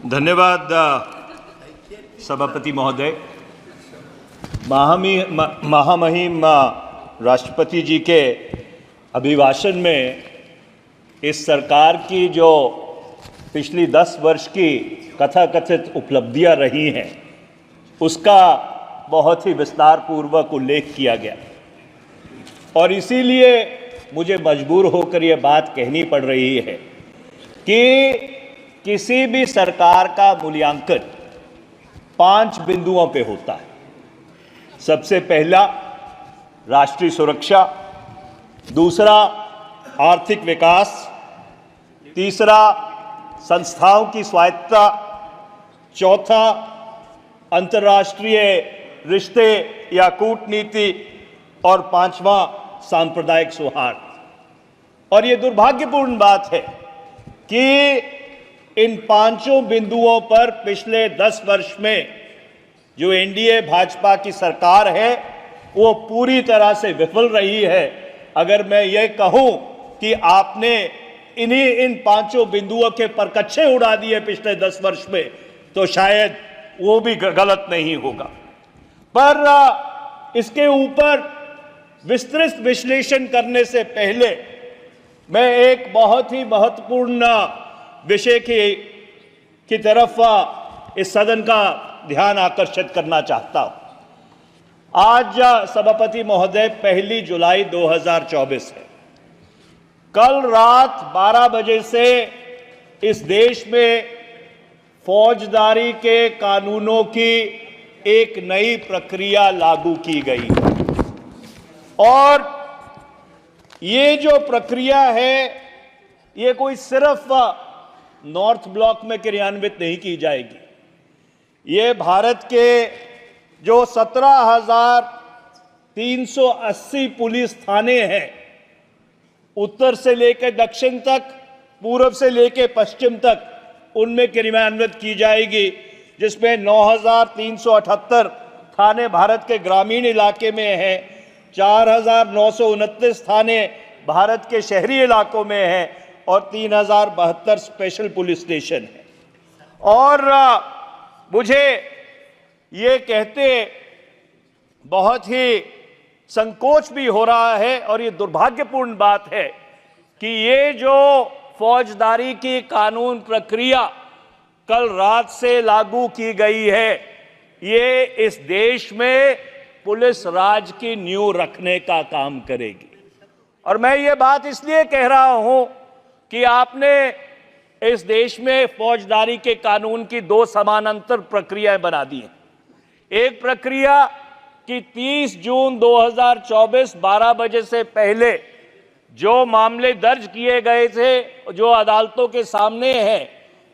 धन्यवाद सभापति महोदय। महामहिम राष्ट्रपति जी के अभिभाषण में इस सरकार की जो पिछली 10 वर्ष की कथाकथित उपलब्धियां रही हैं उसका बहुत ही विस्तार पूर्वक उल्लेख किया गया और इसीलिए मुझे मजबूर होकर ये बात कहनी पड़ रही है कि किसी भी सरकार का मूल्यांकन 5 बिंदुओं पे होता है। सबसे पहला राष्ट्रीय सुरक्षा, दूसरा आर्थिक विकास, तीसरा संस्थाओं की स्वायत्तता, चौथा अंतर्राष्ट्रीय रिश्ते या कूटनीति और पांचवा सांप्रदायिक सौहार्द। और ये दुर्भाग्यपूर्ण बात है कि इन 5 बिंदुओं पर पिछले 10 वर्ष में जो एनडीए भाजपा की सरकार है वो पूरी तरह से विफल रही है। अगर मैं ये कहूं कि आपने इन 5 बिंदुओं के परकच्चे उड़ा दिए पिछले 10 वर्ष में तो शायद वो भी गलत नहीं होगा। पर इसके ऊपर विस्तृत विश्लेषण करने से पहले मैं एक बहुत ही महत्वपूर्ण विषय की तरफ इस सदन का ध्यान आकर्षित करना चाहता हूं। आज सभापति महोदय 1 जुलाई 2024 है। कल रात 12 बजे से इस देश में फौजदारी के कानूनों की एक नई प्रक्रिया लागू की गई और ये जो प्रक्रिया है ये कोई सिर्फ नॉर्थ ब्लॉक में क्रियान्वित नहीं की जाएगी। ये भारत के जो 17,380 पुलिस थाने हैं, उत्तर से लेकर दक्षिण तक, पूर्व से लेकर पश्चिम तक, उनमें क्रियान्वित की जाएगी, जिसमें 9,378 थाने भारत के ग्रामीण इलाके में हैं, 4,929 थाने भारत के शहरी इलाकों में हैं और 3,072 स्पेशल पुलिस स्टेशन है। और मुझे ये कहते बहुत ही संकोच भी हो रहा है और ये दुर्भाग्यपूर्ण बात है कि ये जो फौजदारी की कानून प्रक्रिया कल रात से लागू की गई है ये इस देश में पुलिस राज की नींव रखने का काम करेगी। और मैं ये बात इसलिए कह रहा हूं कि आपने इस देश में फौजदारी के कानून की 2 समानांतर प्रक्रियाएं बना दी हैं। एक प्रक्रिया कि 30 जून 2024 12 बजे से पहले जो मामले दर्ज किए गए थे जो अदालतों के सामने हैं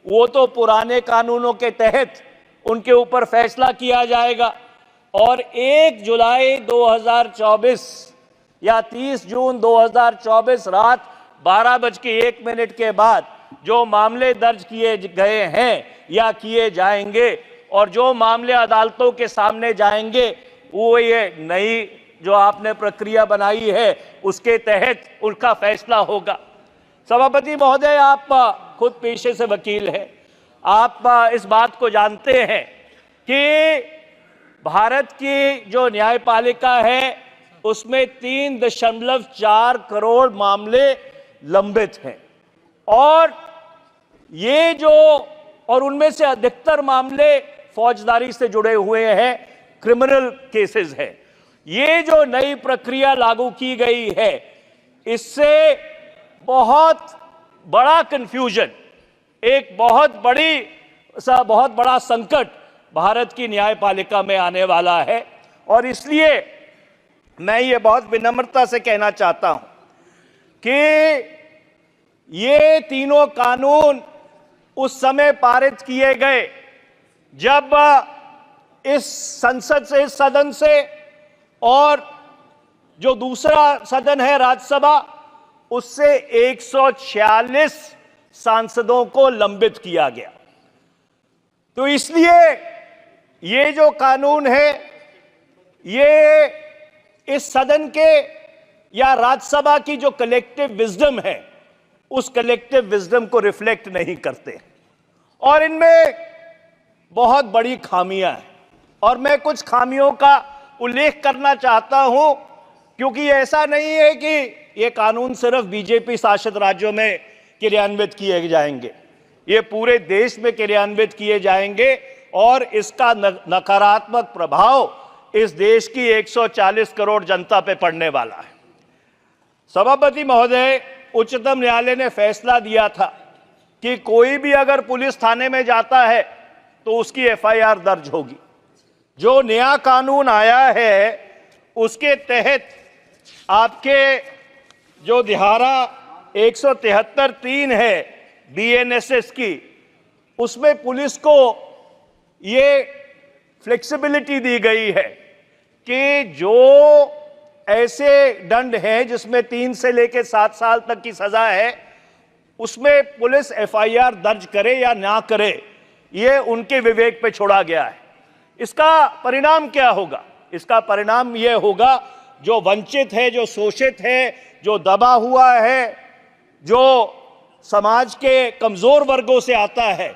वो तो पुराने कानूनों के तहत उनके ऊपर फैसला किया जाएगा और 1 जुलाई 2024 या 30 जून 2024 रात 12:01 के बाद जो मामले दर्ज किए गए हैं या किए जाएंगे और जो मामले अदालतों के सामने जाएंगे वो ये नई जो आपने प्रक्रिया बनाई है उसके तहत उनका फैसला होगा। सभापति महोदय, आप खुद पेशे से वकील हैं, आप इस बात को जानते हैं कि भारत की जो न्यायपालिका है उसमें 3.4 करोड़ मामले लंबित हैं और ये जो और उनमें से अधिकतर मामले फौजदारी से जुड़े हुए हैं, क्रिमिनल केसेस हैं। ये जो नई प्रक्रिया लागू की गई है इससे बहुत बड़ा कंफ्यूजन, एक बहुत बड़ा संकट भारत की न्यायपालिका में आने वाला है और इसलिए मैं ये बहुत विनम्रता से कहना चाहता हूं कि ये तीनों कानून उस समय पारित किए गए जब इस संसद से, इस सदन से और जो दूसरा सदन है राज्यसभा उससे 146 सांसदों को लंबित किया गया। तो इसलिए ये जो कानून है ये इस सदन के या राज्यसभा की जो कलेक्टिव विजडम है उस कलेक्टिव विजडम को रिफ्लेक्ट नहीं करते और इनमें बहुत बड़ी खामियां हैं और मैं कुछ खामियों का उल्लेख करना चाहता हूं, क्योंकि ऐसा नहीं है कि ये कानून सिर्फ बीजेपी शासित राज्यों में क्रियान्वित किए जाएंगे, ये पूरे देश में क्रियान्वित किए जाएंगे और इसका नकारात्मक प्रभाव इस देश की 140 करोड़ जनता पे पड़ने वाला है। सभापति महोदय, उच्चतम न्यायालय ने फैसला दिया था कि कोई भी अगर पुलिस थाने में जाता है तो उसकी एफआईआर दर्ज होगी। जो नया कानून आया है उसके तहत आपके जो धारा 173(3) है बीएनएसएस की, उसमें पुलिस को ये फ्लेक्सिबिलिटी दी गई है कि जो ऐसे दंड हैं जिसमें 3 से लेकर 7 साल तक की सजा है, उसमें पुलिस एफआईआर दर्ज करे या ना करे, ये उनके विवेक पे छोड़ा गया है। इसका परिणाम क्या होगा? इसका परिणाम यह होगा, जो वंचित है, जो शोषित है, जो दबा हुआ है, जो समाज के कमजोर वर्गों से आता है,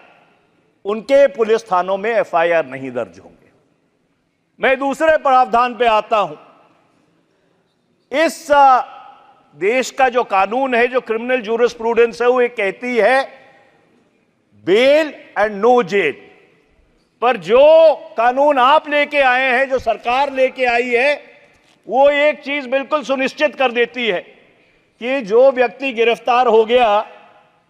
उनके पुलिस थानों में एफआईआर नहीं दर्ज होंगे। मैं दूसरे प्रावधान पे आता हूं। इस देश का जो कानून है, जो क्रिमिनल जूरिस्प्रूडेंस है, वो ये कहती है बेल एंड नो जेल। पर जो कानून आप लेके आए हैं, जो सरकार लेके आई है, वो एक चीज बिल्कुल सुनिश्चित कर देती है कि जो व्यक्ति गिरफ्तार हो गया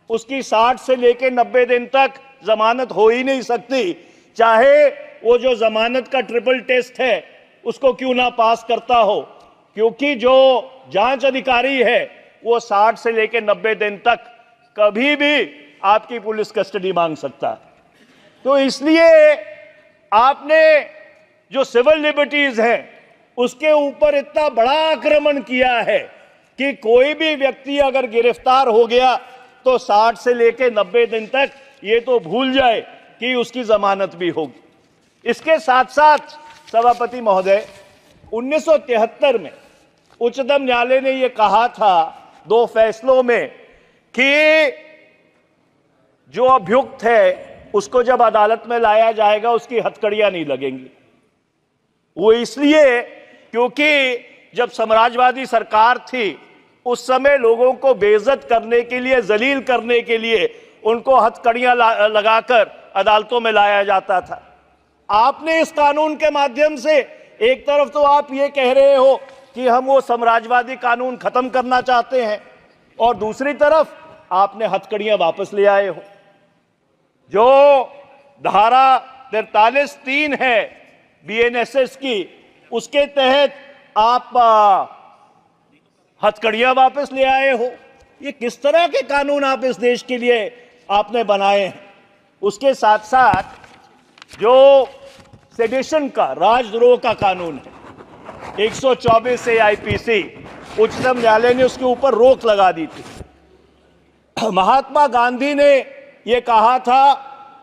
उसकी 60 से लेकर 90 दिन तक जमानत हो ही नहीं सकती, चाहे वो जो जमानत का ट्रिपल टेस्ट है उसको क्यों ना पास करता हो, क्योंकि जो जांच अधिकारी है वो 60 से लेकर 90 दिन तक कभी भी आपकी पुलिस कस्टडी मांग सकता है। तो इसलिए आपने जो सिविल लिबर्टीज हैं उसके ऊपर इतना बड़ा आक्रमण किया है कि कोई भी व्यक्ति अगर गिरफ्तार हो गया तो 60 से लेकर 90 दिन तक ये तो भूल जाए कि उसकी जमानत भी होगी। इसके साथ साथ सभापति महोदय, 1973 में उच्चतम न्यायालय ने यह कहा था 2 फैसलों में कि जो अभियुक्त है उसको जब अदालत में लाया जाएगा उसकी हथकड़ियां नहीं लगेंगी। वो इसलिए क्योंकि जब साम्राज्यवादी सरकार थी उस समय लोगों को बेइज्जत करने के लिए, जलील करने के लिए उनको हथकड़ियां लगाकर अदालतों में लाया जाता था। आपने इस कानून के माध्यम से एक तरफ तो आप ये कह रहे हो कि हम वो साम्राज्यवादी कानून खत्म करना चाहते हैं और दूसरी तरफ आपने हथकड़ियां वापस ले आए हो। जो धारा 43(3) है बीएनएसएस की, उसके तहत आप हथकड़ियां वापस ले आए हो। ये किस तरह के कानून आप इस देश के लिए आपने बनाए हैं? उसके साथ साथ जो सेडिशन का, राजद्रोह का कानून है 124 से आईपीसी, उच्चतम न्यायालय ने उसके ऊपर रोक लगा दी थी। महात्मा गांधी ने यह कहा था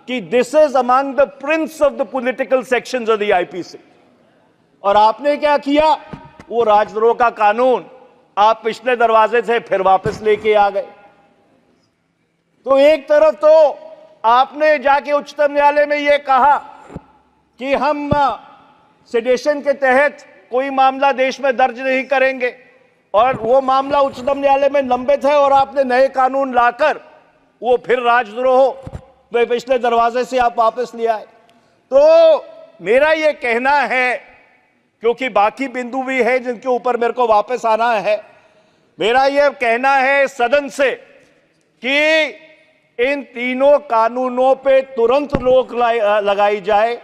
कि this is among the Prince of the political sections of the IPC, और आपने क्या किया? वो राजद्रोह का कानून आप पिछले दरवाजे से फिर वापस लेके आ गए। तो एक तरफ तो आपने जाके उच्चतम न्यायालय में यह कहा कि हम सेडेशन के तहत कोई मामला देश में दर्ज नहीं करेंगे, और वो मामला उच्चतम न्यायालय में लंबित है और आपने नए कानून लाकर वो फिर राजद्रोह पिछले दरवाजे से आप वापस ले आए। तो मेरा ये कहना है, क्योंकि बाकी बिंदु भी है जिनके ऊपर मेरे को वापस आना है, मेरा यह कहना है सदन से कि इन तीनों कानूनों पे तुरंत रोक लगाई जाए।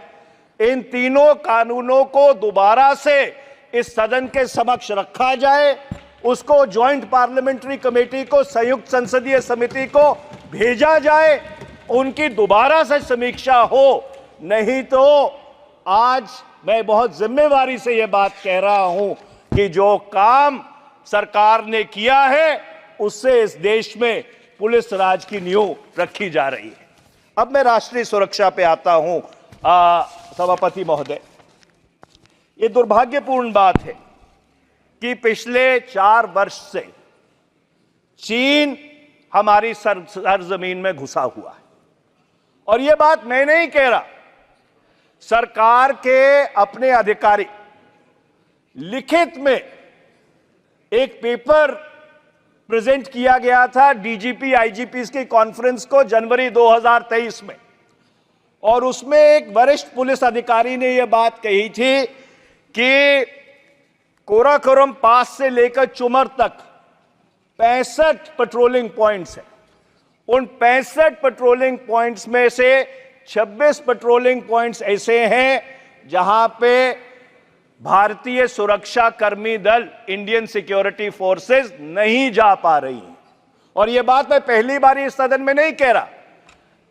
इन तीनों कानूनों को दोबारा से इस सदन के समक्ष रखा जाए, उसको ज्वाइंट पार्लियामेंट्री कमेटी को, संयुक्त संसदीय समिति को भेजा जाए, उनकी दोबारा से समीक्षा हो। नहीं तो आज मैं बहुत जिम्मेवारी से यह बात कह रहा हूं कि जो काम सरकार ने किया है उससे इस देश में पुलिस राज की नींव रखी जा रही है। अब मैं राष्ट्रीय सुरक्षा पे आता हूं। सभापति महोदय, ये दुर्भाग्यपूर्ण बात है कि पिछले 4 वर्ष से चीन हमारी सरजमीन में घुसा हुआ है और ये बात मैं नहीं कह रहा, सरकार के अपने अधिकारी लिखित में एक पेपर प्रेजेंट किया गया था डीजीपी आईजीपी की कॉन्फ्रेंस को जनवरी 2023 में, और उसमें एक वरिष्ठ पुलिस अधिकारी ने यह बात कही थी कि कोराकोरम पास से लेकर चुमर तक 65 पेट्रोलिंग पॉइंट्स हैं। उन 65 पेट्रोलिंग पॉइंट्स में से 26 पेट्रोलिंग पॉइंट्स ऐसे हैं जहां पे भारतीय सुरक्षा कर्मी दल, इंडियन सिक्योरिटी फोर्सेस नहीं जा पा रही हैं। और यह बात मैं पहली बार इस सदन में नहीं कह रहा।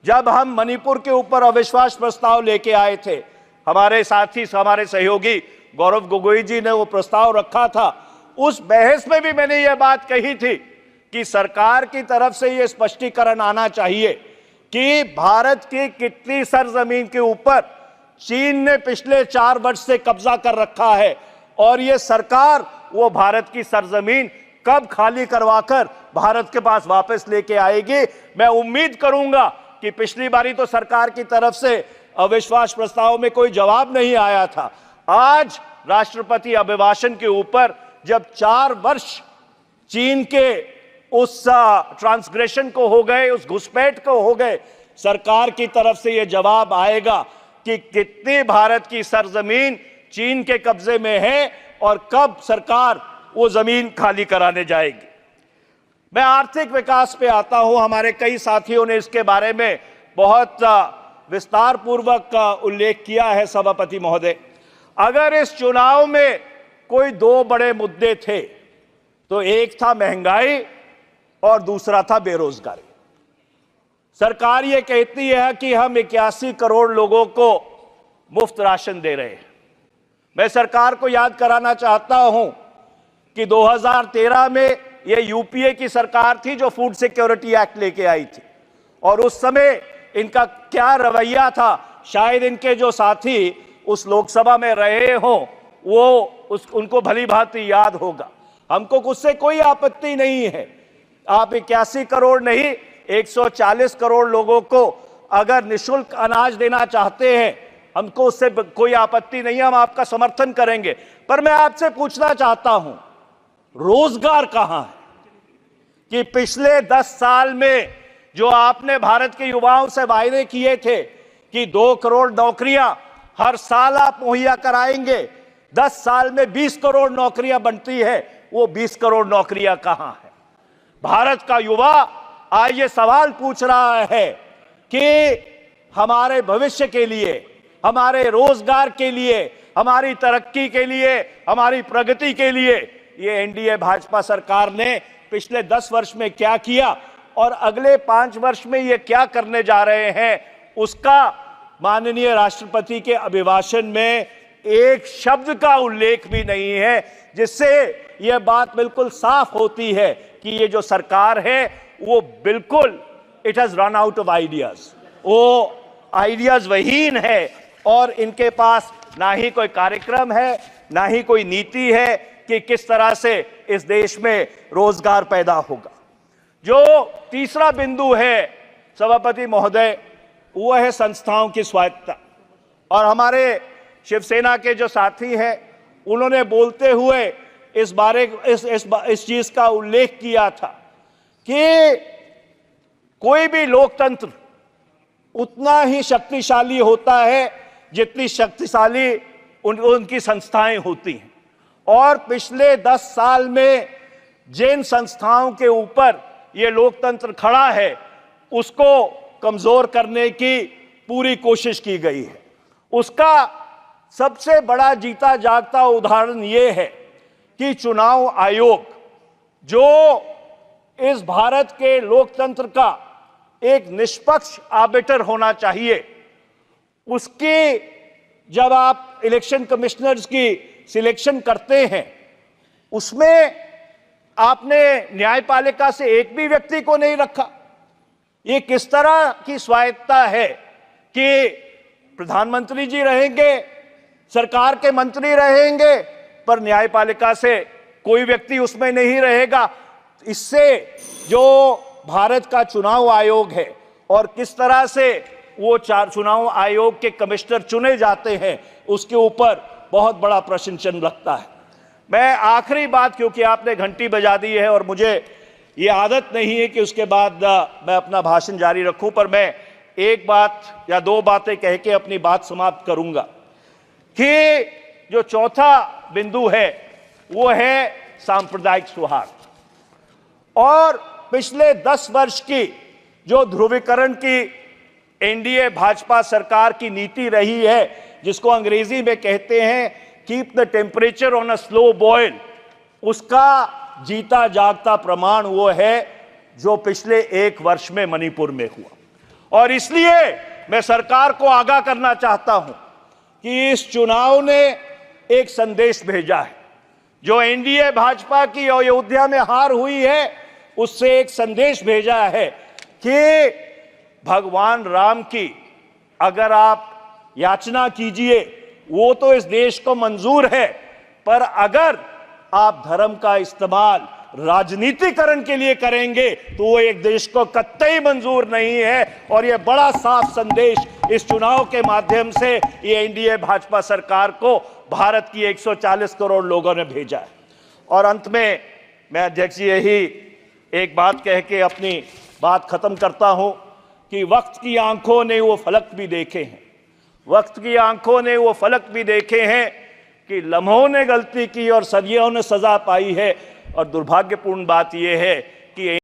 जब हम मणिपुर के ऊपर अविश्वास प्रस्ताव लेके आए थे, हमारे साथी, हमारे सहयोगी गौरव गोगोई जी ने वो प्रस्ताव रखा था, उस बहस में भी मैंने ये बात कही थी कि सरकार की तरफ से ये स्पष्टीकरण आना चाहिए कि भारत की कितनी सरजमीन के ऊपर चीन ने पिछले 4 वर्ष से कब्जा कर रखा है, और ये सरकार वो भारत की सरजमीन कब खाली करवाकर भारत के पास वापस लेके आएगी। मैं उम्मीद करूंगा कि पिछली बारी तो सरकार की तरफ से अविश्वास प्रस्ताव में कोई जवाब नहीं आया था। आज राष्ट्रपति अभिभाषण के ऊपर जब 4 वर्ष चीन के उस ट्रांसग्रेशन को हो गए, उस घुसपैठ को हो गए, सरकार की तरफ से यह जवाब आएगा कि कितनी भारत की सरजमीन चीन के कब्जे में है और कब सरकार वो जमीन खाली कराने जाएगी। मैं आर्थिक विकास पे आता हूं। हमारे कई साथियों ने इसके बारे में बहुत विस्तार पूर्वक उल्लेख किया है। सभापति महोदय, अगर इस चुनाव में कोई 2 बड़े मुद्दे थे तो एक था महंगाई और दूसरा था बेरोजगारी। सरकार ये कहती है कि हम 81 करोड़ लोगों को मुफ्त राशन दे रहे हैं। मैं सरकार को याद कराना चाहता हूं कि 2013 में ये यूपीए की सरकार थी जो फूड सिक्योरिटी एक्ट लेके आई थी, और उस समय इनका क्या रवैया था, शायद इनके जो साथी उस लोकसभा में रहे हों वो उनको भली भांति याद होगा। हमको उससे कोई आपत्ति नहीं है। आप 81 करोड़ नहीं, 140 करोड़ लोगों को अगर निःशुल्क अनाज देना चाहते हैं, हमको उससे कोई आपत्ति नहीं है, हम आपका समर्थन करेंगे। पर मैं आपसे पूछना चाहता हूं, रोजगार कहां है? कि पिछले 10 साल में जो आपने भारत के युवाओं से वायदे किए थे कि 2 करोड़ नौकरियां हर साल आप मुहैया कराएंगे, 10 साल में 20 करोड़ नौकरियां बनती है, वो 20 करोड़ नौकरियां कहां है? भारत का युवा आज ये सवाल पूछ रहा है कि हमारे भविष्य के लिए, हमारे रोजगार के लिए, हमारी तरक्की के लिए, हमारी प्रगति के लिए ये एनडीए भाजपा सरकार ने पिछले 10 वर्ष में क्या किया और अगले 5 वर्ष में ये क्या करने जा रहे हैं, उसका माननीय राष्ट्रपति के अभिभाषण में एक शब्द का उल्लेख भी नहीं है, जिससे यह बात बिल्कुल साफ होती है कि ये जो सरकार है वो बिल्कुल it has run out of ideas, वो आइडियाज वहीन है, और इनके पास ना ही कोई कार्यक्रम है, ना ही कोई नीति है कि किस तरह से इस देश में रोजगार पैदा होगा। जो तीसरा बिंदु है सभापति महोदय, वो है संस्थाओं की स्वायत्तता। और हमारे शिवसेना के जो साथी हैं उन्होंने बोलते हुए इस बारे इस चीज का उल्लेख किया था कि कोई भी लोकतंत्र उतना ही शक्तिशाली होता है जितनी शक्तिशाली उनकी संस्थाएं होती हैं, और पिछले 10 साल में जिन संस्थाओं के ऊपर ये लोकतंत्र खड़ा है उसको कमजोर करने की पूरी कोशिश की गई है। उसका सबसे बड़ा जीता जागता उदाहरण ये है कि चुनाव आयोग, जो इस भारत के लोकतंत्र का एक निष्पक्ष आर्बिटर होना चाहिए, उसकी जब आप इलेक्शन कमिश्नर्स की सिलेक्शन करते हैं उसमें आपने न्यायपालिका से एक भी व्यक्ति को नहीं रखा। ये किस तरह की स्वायत्तता है कि प्रधानमंत्री जी रहेंगे, सरकार के मंत्री रहेंगे, पर न्यायपालिका से कोई व्यक्ति उसमें नहीं रहेगा। इससे जो भारत का चुनाव आयोग है और किस तरह से वो चुनाव आयोग के कमिश्नर चुने जाते हैं, उसके ऊपर बहुत बड़ा प्रश्न चिन्ह लगता है। मैं आखिरी बात, क्योंकि आपने घंटी बजा दी है और मुझे ये आदत नहीं है कि उसके बाद मैं अपना भाषण जारी रखूं, पर मैं एक बात या दो बातें कह के अपनी बात समाप्त करूंगा कि जो चौथा बिंदु है वो है सांप्रदायिक सौहार्द। और पिछले 10 वर्ष की जो ध्रुवीकरण की एनडीए भाजपा सरकार की नीति रही है, जिसको अंग्रेजी में कहते हैं keep the temperature on a slow boil, उसका जीता जागता प्रमाण वो है जो पिछले 1 वर्ष में मणिपुर में हुआ। और इसलिए मैं सरकार को आगाह करना चाहता हूं कि इस चुनाव ने एक संदेश भेजा है। जो एनडीए भाजपा की अयोध्या में हार हुई है, उससे एक संदेश भेजा है कि भगवान राम की अगर आप याचना कीजिए, वो तो इस देश को मंजूर है, पर अगर आप धर्म का इस्तेमाल राजनीतिकरण के लिए करेंगे तो वो एक देश को कतई मंजूर नहीं है। और ये बड़ा साफ संदेश इस चुनाव के माध्यम से ये एनडीए भाजपा सरकार को भारत की 140 करोड़ लोगों ने भेजा है। और अंत में मैं अध्यक्ष जी यही एक बात कह के अपनी बात खत्म करता हूं कि वक्त की आंखों ने वो फलक भी देखे हैं, वक्त की आंखों ने वो फलक भी देखे हैं कि लम्हों ने गलती की और सदियों ने सजा पाई है। और दुर्भाग्यपूर्ण बात यह है कि